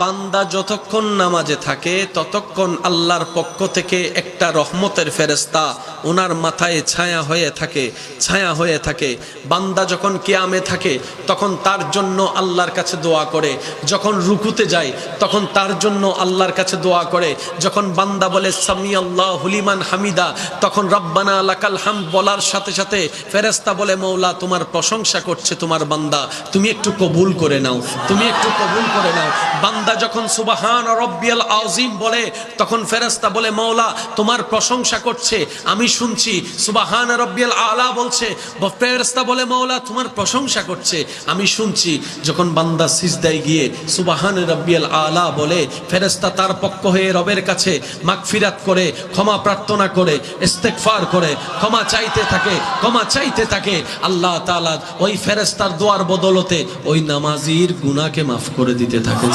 বান্দা যতক্ষণ নামাজে থাকে ততক্ষণ আল্লাহর পক্ষ থেকে একটা রহমতের ফেরেশতা ওনার মাথায় ছায়া হয়ে থাকে। বান্দা যখন কিয়ামে থাকে তখন তার জন্য আল্লাহর কাছে দোয়া করে, যখন রুকুতে যায় তখন তার জন্য আল্লাহর কাছে দোয়া করে, যখন বান্দা বলে সামি আল্লাহু লিমান হামিদা তখন রব্বানা লাকাল হামদ বলার সাথে সাথে ফেরেশতা বলে মওলা তোমার প্রশংসা করছে তোমার বান্দা, তুমি একটু কবুল করে নাও, তুমি একটু কবুল করে নাও। বান্দা যখন সুবহান রব্বিয়াল আযীম বলে তখন ফেরেশতা বলে মওলা তোমার প্রশংসা করছে আমি শুনছি। সুবহান রব্বিয়াল আলা বলছে, ফেরেশতা বলে মওলা তোমার প্রশংসা করছে আমি শুনছি। যখন বান্দা সিজদায় গিয়ে সুবহান রব্বিয়াল আলা বলে ফেরেশতা তার পক্ষ হয়ে রবের কাছে মাগফিরাত করে, ক্ষমা প্রার্থনা করে, ইস্তেগফার করে, ক্ষমা চাইতে থাকে। আল্লাহ তাআলা ওই ফেরেশতার দোয়ার বদলতে ওই নামাজির গুনাহকে মাফ করে দিতে থাকেন।